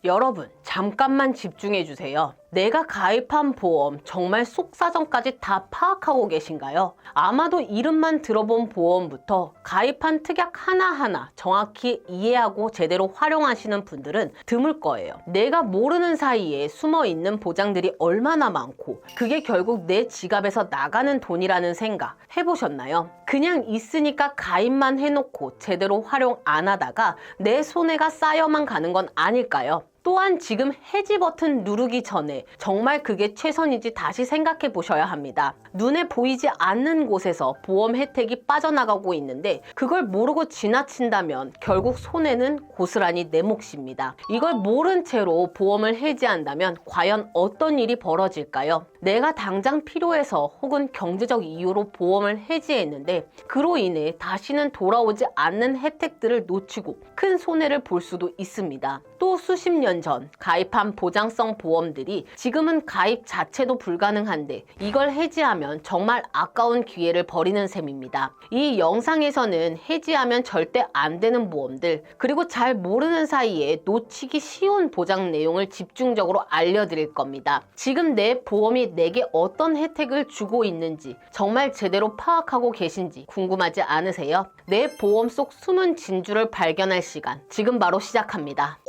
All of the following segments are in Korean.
여러분, 잠깐만 집중해 주세요. 내가 가입한 보험 정말 속사정까지 다 파악하고 계신가요? 아마도 이름만 들어본 보험부터 가입한 특약 하나하나 정확히 이해하고 제대로 활용하시는 분들은 드물 거예요. 내가 모르는 사이에 숨어 있는 보장들이 얼마나 많고 그게 결국 내 지갑에서 나가는 돈이라는 생각 해보셨나요? 그냥 있으니까 가입만 해놓고 제대로 활용 안 하다가 내 손해가 쌓여만 가는 건 아닐까요? 또한 지금 해지 버튼 누르기 전에 정말 그게 최선인지 다시 생각해 보셔야 합니다. 눈에 보이지 않는 곳에서 보험 혜택이 빠져나가고 있는데 그걸 모르고 지나친다면 결국 손해는 고스란히 내 몫입니다. 이걸 모른 채로 보험을 해지한다면 과연 어떤 일이 벌어질까요? 내가 당장 필요해서 혹은 경제적 이유로 보험을 해지했는데 그로 인해 다시는 돌아오지 않는 혜택들을 놓치고 큰 손해를 볼 수도 있습니다. 또 수십 년 전 가입한 보장성 보험들이 지금은 가입 자체도 불가능한데 이걸 해지하면 정말 아까운 기회를 버리는 셈입니다. 이 영상에서는 해지하면 절대 안 되는 보험들 그리고 잘 모르는 사이에 놓치기 쉬운 보장 내용을 집중적으로 알려드릴 겁니다. 지금 내 보험이 내게 어떤 혜택을 주고 있는지 정말 제대로 파악하고 계신지 궁금하지 않으세요? 내 보험 속 숨은 진주를 발견할 시간 지금 바로 시작합니다.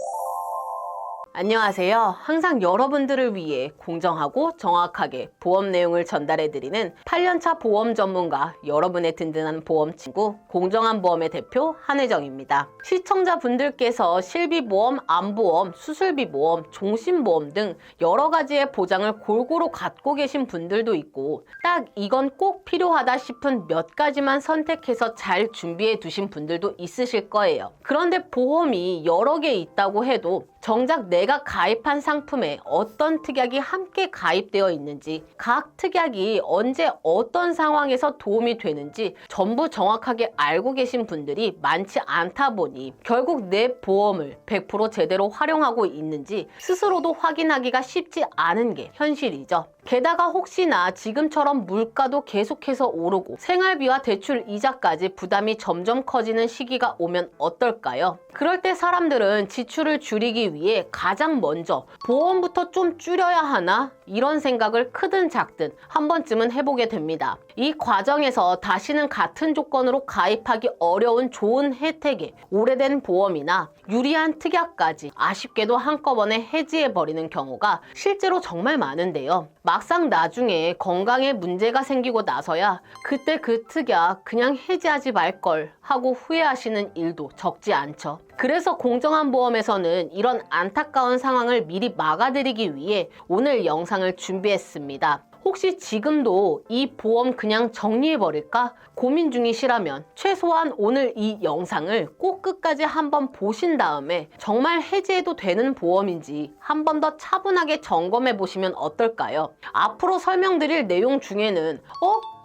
안녕하세요. 항상 여러분들을 위해 공정하고 정확하게 보험 내용을 전달해드리는 8년차 보험 전문가, 여러분의 든든한 보험 친구, 공정한 보험의 대표 한혜정입니다. 시청자분들께서 실비보험, 암보험, 수술비보험, 종신보험 등 여러 가지의 보장을 골고루 갖고 계신 분들도 있고 딱 이건 꼭 필요하다 싶은 몇 가지만 선택해서 잘 준비해 두신 분들도 있으실 거예요. 그런데 보험이 여러 개 있다고 해도 정작 내가 가입한 상품에 어떤 특약이 함께 가입되어 있는지, 각 특약이 언제 어떤 상황에서 도움이 되는지 전부 정확하게 알고 계신 분들이 많지 않다 보니 결국 내 보험을 100% 제대로 활용하고 있는지 스스로도 확인하기가 쉽지 않은 게 현실이죠. 게다가 혹시나 지금처럼 물가도 계속해서 오르고 생활비와 대출 이자까지 부담이 점점 커지는 시기가 오면 어떨까요? 그럴 때 사람들은 지출을 줄이기 위해 가장 먼저 보험부터 좀 줄여야 하나? 이런 생각을 크든 작든 한 번쯤은 해보게 됩니다. 이 과정에서 다시는 같은 조건으로 가입하기 어려운 좋은 혜택에 오래된 보험이나 유리한 특약까지 아쉽게도 한꺼번에 해지해버리는 경우가 실제로 정말 많은데요. 막상 나중에 건강에 문제가 생기고 나서야 그때 그 특약 그냥 해지하지 말걸 하고 후회하시는 일도 적지 않죠. 그래서 공정한 보험에서는 이런 안타까운 상황을 미리 막아드리기 위해 오늘 영상을 준비했습니다. 혹시 지금도 이 보험 그냥 정리해버릴까 고민 중이시라면 최소한 오늘 이 영상을 꼭 끝까지 한번 보신 다음에 정말 해지해도 되는 보험인지 한 번 더 차분하게 점검해 보시면 어떨까요? 앞으로 설명드릴 내용 중에는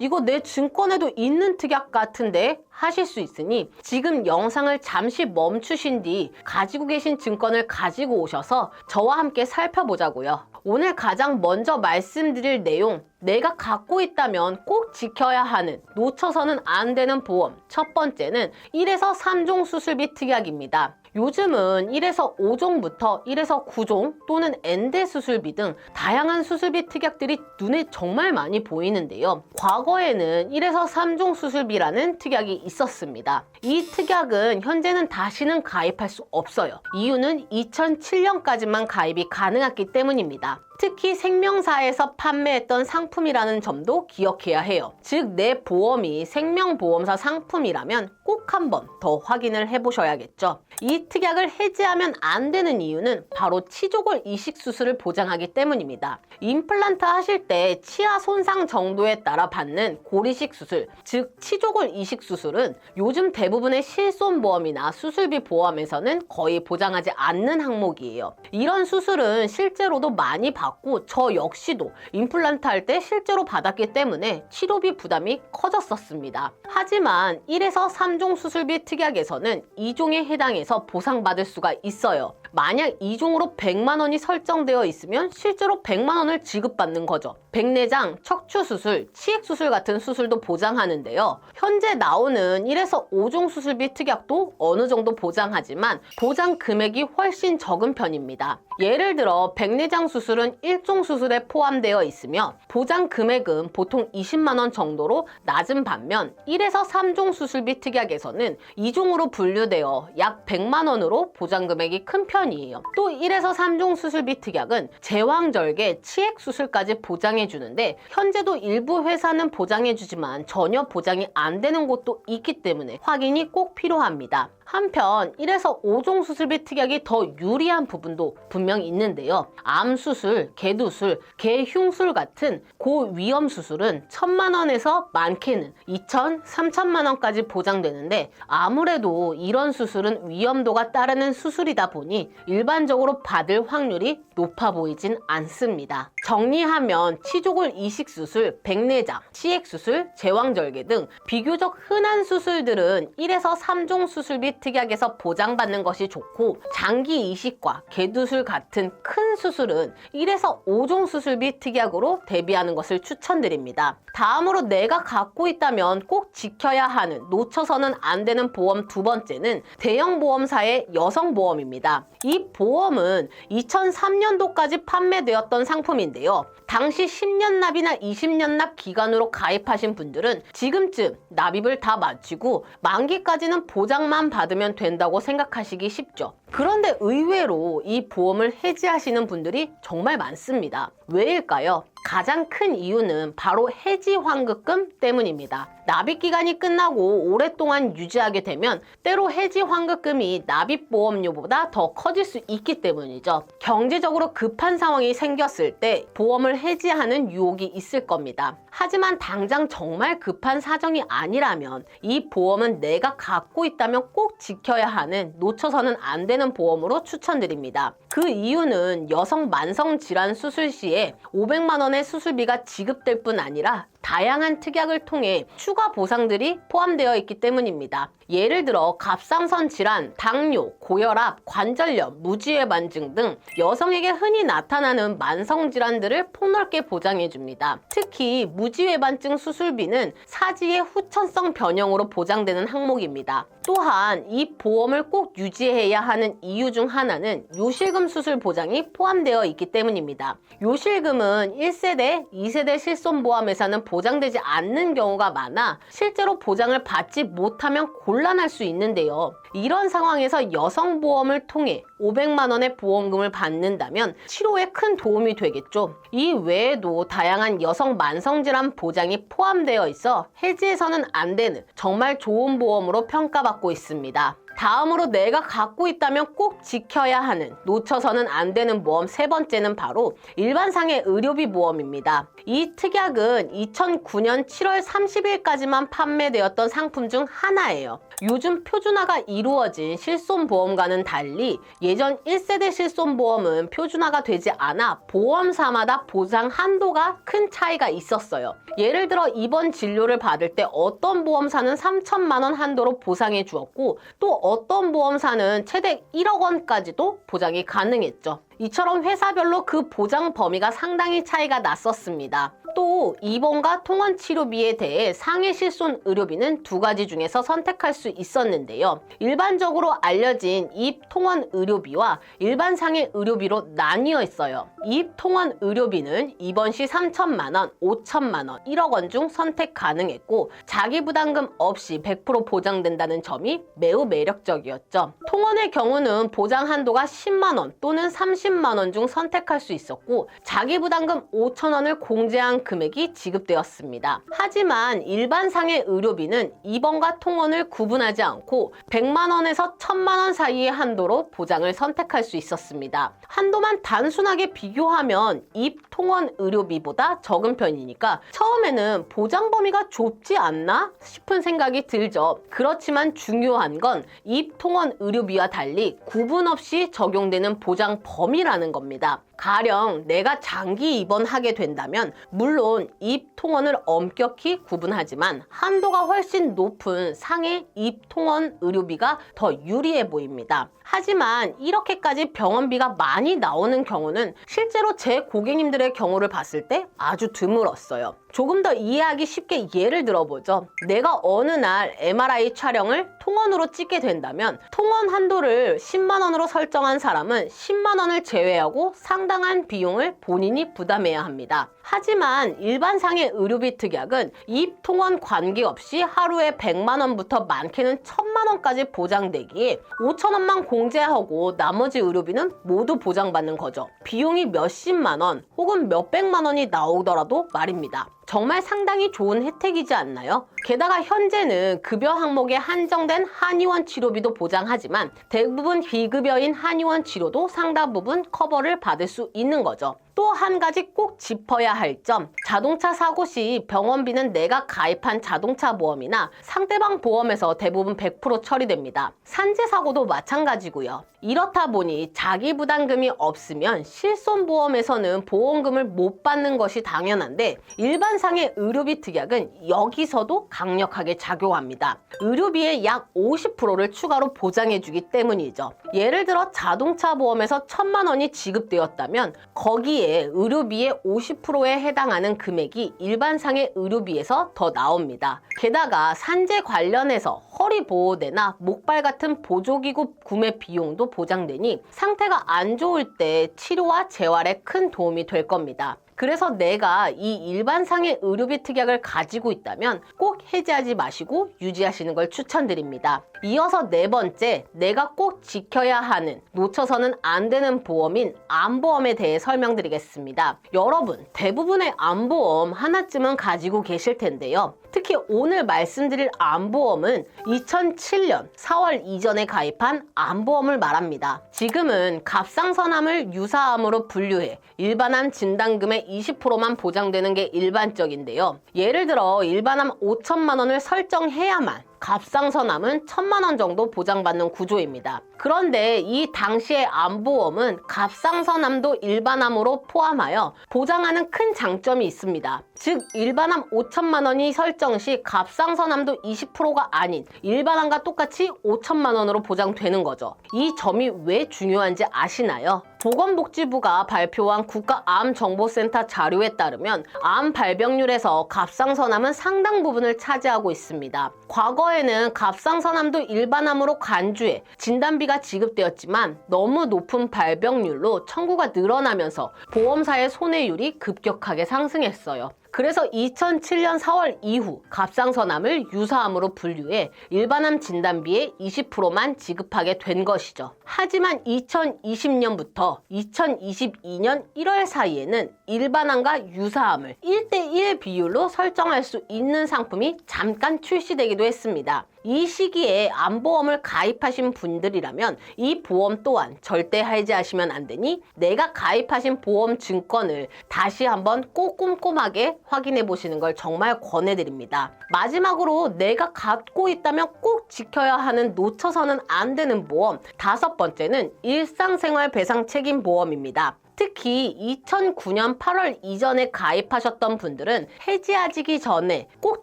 이거 내 증권에도 있는 특약 같은데? 하실 수 있으니 지금 영상을 잠시 멈추신 뒤 가지고 계신 증권을 가지고 오셔서 저와 함께 살펴보자고요. 오늘 가장 먼저 말씀드릴 내용, 내가 갖고 있다면 꼭 지켜야 하는, 놓쳐서는 안 되는 보험. 첫 번째는 1에서 3종 수술비 특약입니다. 요즘은 1에서 5종부터 1에서 9종 또는 엔대 수술비 등 다양한 수술비 특약들이 눈에 정말 많이 보이는데요. 과거에는 1에서 3종 수술비라는 특약이 있었습니다. 이 특약은 현재는 다시는 가입할 수 없어요. 이유는 2007년까지만 가입이 가능했기 때문입니다. 특히 생명사에서 판매했던 상품이라는 점도 기억해야 해요. 즉, 내 보험이 생명보험사 상품이라면 꼭 한번 더 확인을 해보셔야겠죠. 이 특약을 해지하면 안 되는 이유는 바로 치조골 이식 수술을 보장하기 때문입니다. 임플란트 하실 때 치아 손상 정도에 따라 받는 골이식 수술, 즉 치조골 이식 수술은 요즘 대부분의 실손보험이나 수술비 보험에서는 거의 보장하지 않는 항목이에요. 이런 수술은 실제로도 많이 받고 저 역시도 임플란트 할 때 실제로 받았기 때문에 치료비 부담이 커졌었습니다. 하지만 1에서 3종 수술비 특약에서는 2종에 해당해서 보상받을 수가 있어요. 만약 이종으로 100만 원이 설정되어 있으면 실제로 100만 원을 지급받는 거죠. 백내장, 척추수술, 치액수술 같은 수술도 보장하는데요. 현재 나오는 1에서 5종 수술비 특약도 어느 정도 보장하지만 보장 금액이 훨씬 적은 편입니다. 예를 들어 백내장 수술은 1종 수술에 포함되어 있으며 보장 금액은 보통 20만 원 정도로 낮은 반면 1에서 3종 수술비 특약에서는 2종으로 분류되어 약 100만 원으로 보장 금액이 큰 편이에요. 또 1에서 3종 수술비 특약은 제왕절개, 치액수술까지 보장해주는데 현재도 일부 회사는 보장해주지만 전혀 보장이 안 되는 곳도 있기 때문에 확인이 꼭 필요합니다. 한편 1에서 5종 수술비 특약이 더 유리한 부분도 분명 있는데요. 암수술, 개두술, 개흉술 같은 고위험 수술은 1,000만 원에서 많게는 2,000, 3,000만 원까지 보장되는데 아무래도 이런 수술은 위험도가 따르는 수술이다 보니 일반적으로 받을 확률이 높아 보이진 않습니다. 정리하면 치조골 이식수술, 백내장, 치액수술, 제왕절개 등 비교적 흔한 수술들은 1에서 3종 수술비 특약에서 보장받는 것이 좋고 장기 이식과 개두술 같은 큰 수술은 1에서 5종 수술비 특약으로 대비하는 것을 추천드립니다. 다음으로 내가 갖고 있다면 꼭 지켜야 하는, 놓쳐서는 안 되는 보험 두 번째는 대형 보험사의 여성보험입니다. 이 보험은 2003년도까지 판매되었던 상품인데요. 당시 10년 납이나 20년 납 기간으로 가입하신 분들은 지금쯤 납입을 다 마치고 만기까지는 보장만 받으면 된다고 생각하시기 쉽죠. 그런데 의외로 이 보험을 해지하시는 분들이 정말 많습니다. 왜일까요? 가장 큰 이유는 바로 해지 환급금 때문입니다. 납입 기간이 끝나고 오랫동안 유지하게 되면 때로 해지 환급금이 납입 보험료보다 더 커질 수 있기 때문이죠. 경제적으로 급한 상황이 생겼을 때 보험을 해지하는 유혹이 있을 겁니다. 하지만 당장 정말 급한 사정이 아니라면 이 보험은 내가 갖고 있다면 꼭 지켜야 하는, 놓쳐서는 안 되는 보험으로 추천드립니다. 그 이유는 여성 만성질환 수술 시에 500만 원의 수술비가 지급될 뿐 아니라 다양한 특약을 통해 추가 보상들이 포함되어 있기 때문입니다. 예를 들어 갑상선 질환, 당뇨, 고혈압, 관절염, 무지외반증 등 여성에게 흔히 나타나는 만성질환들을 폭넓게 보장해줍니다. 특히 무지외반증 수술비는 사지의 후천성 변형으로 보장되는 항목입니다. 또한 이 보험을 꼭 유지해야 하는 이유 중 하나는 요실금 수술 보장이 포함되어 있기 때문입니다. 요실금은 1세대, 2세대 실손보험에서는 보장되지 않는 경우가 많아 실제로 보장을 받지 못하면 곤란할 수 있는데요. 이런 상황에서 여성보험을 통해 500만 원의 보험금을 받는다면 치료에 큰 도움이 되겠죠. 이 외에도 다양한 여성 만성질환 보장이 포함되어 있어 해지해서는 안 되는 정말 좋은 보험으로 평가받고 있습니다. 다음으로 내가 갖고 있다면 꼭 지켜야 하는, 놓쳐서는 안 되는 보험 세 번째는 바로 일반상해 의료비 보험입니다. 이 특약은 2009년 7월 30일까지만 판매되었던 상품 중 하나예요. 요즘 표준화가 이루어진 실손보험과는 달리 예전 1세대 실손보험은 표준화가 되지 않아 보험사마다 보장 한도가 큰 차이가 있었어요. 예를 들어 입원 진료를 받을 때 어떤 보험사는 3천만 원 한도로 보상해 주었고 또 어떤 보험사는 최대 1억 원까지도 보장이 가능했죠. 이처럼 회사별로 그 보장 범위가 상당히 차이가 났었습니다. 또 입원과 통원 치료비에 대해 상해 실손 의료비는 두 가지 중에서 선택할 수 있었는데요. 일반적으로 알려진 입 통원 의료비와 일반 상해 의료비로 나뉘어 있어요. 입 통원 의료비는 입원 시 3천만 원, 5천만 원, 1억 원 중 선택 가능했고 자기 부담금 없이 100% 보장된다는 점이 매우 매력적이었죠. 통원의 경우는 보장 한도가 10만 원 또는 30만 원 중 선택할 수 있었고 자기 부담금 5천 원을 공제한 금액이 지급되었습니다. 하지만 일반 상해 의료비는 입원과 통원을 구분하지 않고 100만 원에서 1000만 원 사이의 한도로 보장을 선택할 수 있었습니다. 한도만 단순하게 비교하면 입 통원 의료비보다 적은 편이니까 처음에는 보장 범위가 좁지 않나 싶은 생각이 들죠. 그렇지만 중요한 건 입 통원 의료비와 달리 구분 없이 적용되는 보장 범위라는 겁니다. 가령 내가 장기 입원하게 된다면 물론 입 통원을 엄격히 구분하지만 한도가 훨씬 높은 상해 입 통원 의료비가 더 유리해 보입니다. 하지만 이렇게까지 병원비가 많이 나오는 경우는 실제로 제 고객님들의 경우를 봤을 때 아주 드물었어요. 조금 더 이해하기 쉽게 예를 들어보죠. 내가 어느 날 MRI 촬영을 통원으로 찍게 된다면 통원 한도를 10만 원으로 설정한 사람은 10만 원을 제외하고 상당한 비용을 본인이 부담해야 합니다. 하지만 일반상의 의료비 특약은 입 통원 관계없이 하루에 100만 원부터 많게는 1000만 원까지 보장되기에 5천 원만 공제하고 나머지 의료비는 모두 보장받는 거죠. 비용이 몇십만 원 혹은 몇백만 원이 나오더라도 말입니다. 정말 상당히 좋은 혜택이지 않나요? 게다가 현재는 급여 항목에 한정된 한의원 치료비도 보장하지만 대부분 비급여인 한의원 치료도 상당 부분 커버를 받을 수 있는 거죠. 또 한 가지 꼭 짚어야 할 점, 자동차 사고 시 병원비는 내가 가입한 자동차 보험이나 상대방 보험에서 대부분 100% 처리됩니다. 산재 사고도 마찬가지고요. 이렇다 보니 자기 부담금이 없으면 실손보험에서는 보험금을 못 받는 것이 당연한데 일반상의 의료비 특약은 여기서도 강력하게 작용합니다. 의료비의 약 50%를 추가로 보장해주기 때문이죠. 예를 들어 자동차 보험에서 1000만 원이 지급되었다면 거기에 의료비의 50%에 해당하는 금액이 일반상의 의료비에서 더 나옵니다. 게다가 산재 관련해서 허리보호대나 목발 같은 보조기구 구매 비용도 보장되니 상태가 안 좋을 때 치료와 재활에 큰 도움이 될 겁니다. 그래서 내가 이 일반상의 의료비 특약을 가지고 있다면 꼭 해지하지 마시고 유지하시는 걸 추천드립니다. 이어서 네 번째, 내가 꼭 지켜야 하는, 놓쳐서는 안 되는 보험인 암보험에 대해 설명드리겠습니다. 여러분, 대부분의 암보험 하나쯤은 가지고 계실 텐데요. 특히 오늘 말씀드릴 암보험은 2007년 4월 이전에 가입한 암보험을 말합니다. 지금은 갑상선암을 유사암으로 분류해 일반암 진단금의 20%만 보장되는 게 일반적인데요. 예를 들어 일반암 5천만 원을 설정해야만 갑상선암은 1000만 원 정도 보장받는 구조입니다. 그런데 이 당시의 암보험은 갑상선암도 일반암으로 포함하여 보장하는 큰 장점이 있습니다. 즉 일반암 5천만 원이 설정 시 갑상선암도 20%가 아닌 일반암과 똑같이 5천만 원으로 보장되는 거죠. 이 점이 왜 중요한지 아시나요? 보건복지부가 발표한 국가암정보센터 자료에 따르면 암 발병률에서 갑상선암은 상당 부분을 차지하고 있습니다. 과거에는 갑상선암도 일반암으로 간주해 진단비가 지급되었지만 너무 높은 발병률로 청구가 늘어나면서 보험사의 손해율이 급격하게 상승했어요. 그래서 2007년 4월 이후 갑상선암을 유사암으로 분류해 일반암 진단비의 20%만 지급하게 된 것이죠. 하지만 2020년부터 2022년 1월 사이에는 일반암과 유사암을 1:1 비율로 설정할 수 있는 상품이 잠깐 출시되기도 했습니다. 이 시기에 암보험을 가입하신 분들이라면 이 보험 또한 절대 해지하시면 안 되니 내가 가입하신 보험 증권을 다시 한번 꼭 꼼꼼하게 확인해 보시는 걸 정말 권해드립니다. 마지막으로 내가 갖고 있다면 꼭 지켜야 하는, 놓쳐서는 안 되는 보험, 다섯 번째는 일상생활 배상 책임 보험입니다. 특히 2009년 8월 이전에 가입하셨던 분들은 해지하기 전에 꼭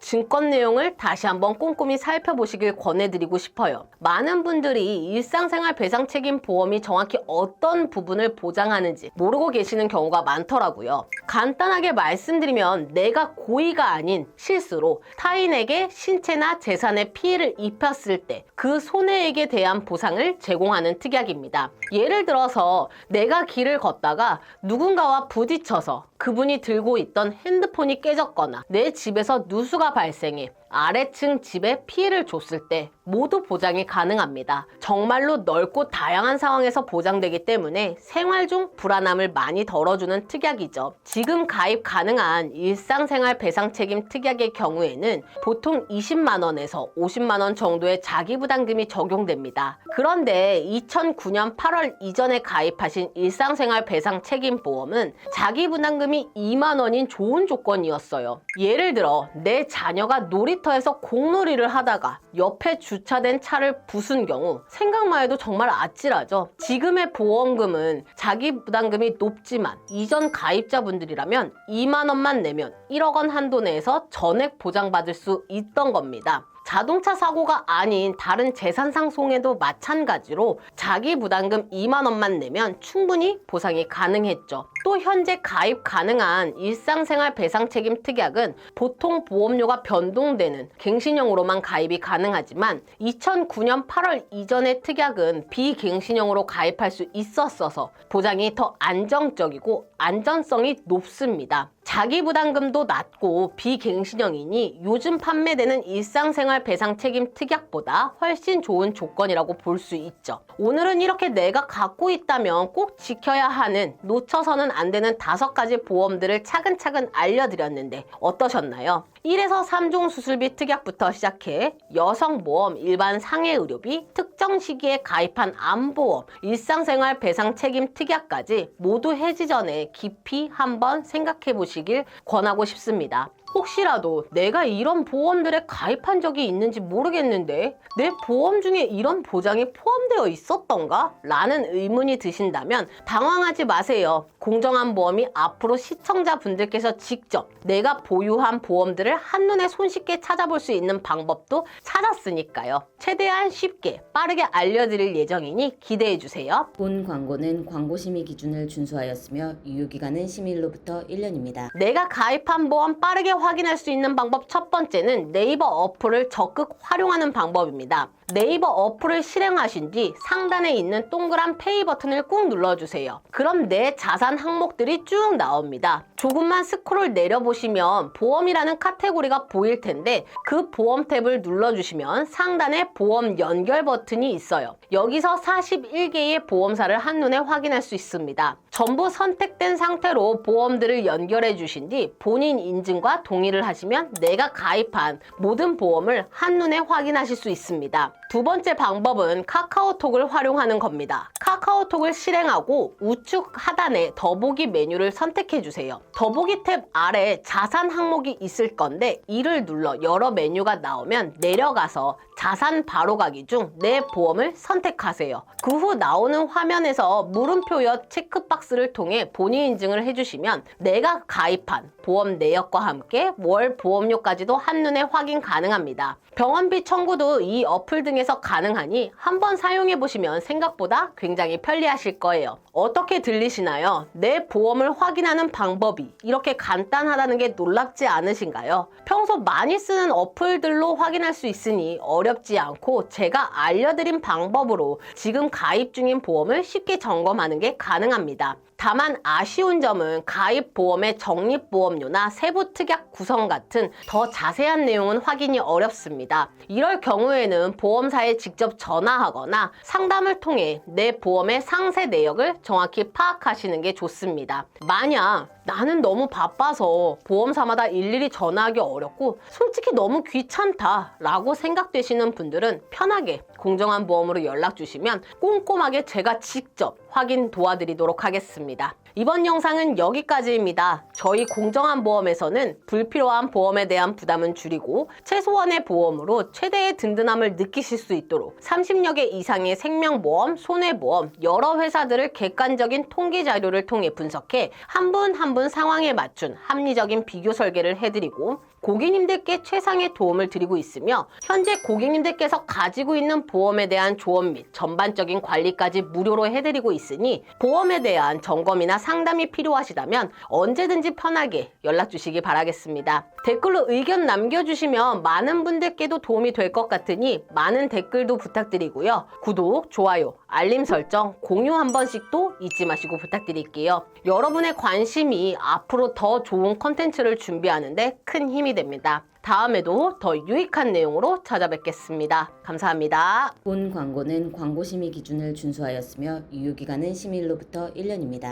증권 내용을 다시 한번 꼼꼼히 살펴보시길 권해드리고 싶어요. 많은 분들이 일상생활 배상 책임 보험이 정확히 어떤 부분을 보장하는지 모르고 계시는 경우가 많더라고요. 간단하게 말씀드리면 내가 고의가 아닌 실수로 타인에게 신체나 재산에 피해를 입혔을 때 그 손해액에 대한 보상을 제공하는 특약입니다. 예를 들어서 내가 길을 걷다가 누군가와 부딪혀서 그분이 들고 있던 핸드폰이 깨졌거나 내 집에서 누수가 발생해 아래층 집에 피해를 줬을 때 모두 보장이 가능합니다. 정말로 넓고 다양한 상황에서 보장되기 때문에 생활 중 불안함을 많이 덜어주는 특약이죠. 지금 가입 가능한 일상생활 배상 책임 특약의 경우에는 보통 20만 원에서 50만 원 정도의 자기부담금이 적용됩니다. 그런데 2009년 8월 이전에 가입하신 일상생활 배상 책임 보험은 자기부담금이 2만 원인 좋은 조건이었어요. 예를 들어 내 자녀가 놀이터에서 공놀이를 하다가 옆에 주차된 차를 부순 경우 생각만 해도 정말 아찔하죠. 지금의 보험금은 자기부담금이 높지만 이전 가입자분들이라면 2만 원만 내면 1억 원 한도 내에서 전액 보장받을 수 있던 겁니다. 자동차 사고가 아닌 다른 재산상손해도 마찬가지로 자기 부담금 2만 원만 내면 충분히 보상이 가능했죠. 또 현재 가입 가능한 일상생활 배상책임 특약은 보통 보험료가 변동되는 갱신형으로만 가입이 가능하지만 2009년 8월 이전의 특약은 비갱신형으로 가입할 수 있었어서 보장이 더 안정적이고 안전성이 높습니다. 자기 부담금도 낮고 비갱신형이니 요즘 판매되는 일상생활 배상 책임 특약보다 훨씬 좋은 조건이라고 볼 수 있죠. 오늘은 이렇게 내가 갖고 있다면 꼭 지켜야 하는, 놓쳐서는 안 되는 5가지 보험들을 차근차근 알려드렸는데 어떠셨나요? 1에서 3종 수술비 특약부터 시작해 여성보험, 일반 상해의료비, 특정 시기에 가입한 암보험, 일상생활 배상 책임 특약까지 모두 해지 전에 깊이 한번 생각해 보시길 권하고 싶습니다. 혹시라도 내가 이런 보험들에 가입한 적이 있는지 모르겠는데 내 보험 중에 이런 보장이 포함되어 있었던가? 라는 의문이 드신다면 당황하지 마세요. 공정한 보험이 앞으로 시청자분들께서 직접 내가 보유한 보험들을 한눈에 손쉽게 찾아볼 수 있는 방법도 찾았으니까요. 최대한 쉽게 빠르게 알려드릴 예정이니 기대해주세요. 본 광고는 광고심의 기준을 준수하였으며 유효기간은 심의일로부터 1년입니다. 내가 가입한 보험 빠르게 확인할 수 있는 방법 첫 번째는 네이버 어플을 적극 활용하는 방법입니다. 네이버 어플을 실행하신 뒤 상단에 있는 동그란 페이 버튼을 꾹 눌러주세요. 그럼 내 자산 항목들이 쭉 나옵니다. 조금만 스크롤 내려보시면 보험이라는 카테고리가 보일 텐데 그 보험 탭을 눌러주시면 상단에 보험 연결 버튼이 있어요. 여기서 41개의 보험사를 한눈에 확인할 수 있습니다. 전부 선택된 상태로 보험들을 연결해 주신 뒤 본인 인증과 동의를 하시면 내가 가입한 모든 보험을 한눈에 확인하실 수 있습니다. 두 번째 방법은 카카오톡을 활용하는 겁니다. 카카오톡을 실행하고 우측 하단에 더보기 메뉴를 선택해 주세요. 더보기 탭 아래 자산 항목이 있을 건데 이를 눌러 여러 메뉴가 나오면 내려가서 자산 바로가기 중 내 보험을 선택하세요. 그 후 나오는 화면에서 물음표여 체크박스를 통해 본인 인증을 해주시면 내가 가입한 보험 내역과 함께 월 보험료까지도 한눈에 확인 가능합니다. 병원비 청구도 이 어플 등에서 가능하니 한번 사용해보시면 생각보다 굉장히 편리하실 거예요. 어떻게 들리시나요? 내 보험을 확인하는 방법이 이렇게 간단하다는 게 놀랍지 않으신가요? 평소 많이 쓰는 어플들로 확인할 수 있으니 어렵지 않고 제가 알려드린 방법으로 지금 가입 중인 보험을 쉽게 점검하는 게 가능합니다. 다만 아쉬운 점은 가입 보험의 적립보험료나 세부 특약 구성 같은 더 자세한 내용은 확인이 어렵습니다. 이럴 경우에는 보험사에 직접 전화하거나 상담을 통해 내 보험의 상세 내역을 정확히 파악하시는 게 좋습니다. 만약 나는 너무 바빠서 보험사마다 일일이 전화하기 어렵고 솔직히 너무 귀찮다 라고 생각되시는 분들은 편하게 공정한 보험으로 연락 주시면 꼼꼼하게 제가 직접 확인 도와드리도록 하겠습니다. 이번 영상은 여기까지입니다. 저희 공정한 보험에서는 불필요한 보험에 대한 부담은 줄이고 최소한의 보험으로 최대의 든든함을 느끼실 수 있도록 30여 개 이상의 생명보험, 손해보험, 여러 회사들을 객관적인 통계 자료를 통해 분석해 한 분 한 분 상황에 맞춘 합리적인 비교 설계를 해드리고 고객님들께 최상의 도움을 드리고 있으며 현재 고객님들께서 가지고 있는 보험에 대한 조언 및 전반적인 관리까지 무료로 해드리고 있으니 보험에 대한 점검이나 상담이 필요하시다면 언제든지 편하게 연락 주시기 바라겠습니다. 댓글로 의견 남겨주시면 많은 분들께도 도움이 될 것 같으니 많은 댓글도 부탁드리고요. 구독, 좋아요, 알림 설정, 공유 한 번씩도 잊지 마시고 부탁드릴게요. 여러분의 관심이 앞으로 더 좋은 컨텐츠를 준비하는데 큰 힘이 됩니다. 다음에도 더 유익한 내용으로 찾아뵙겠습니다. 감사합니다. 본 광고는 광고심의 기준을 준수하였으며 유효기간은 심의일로부터 1년입니다.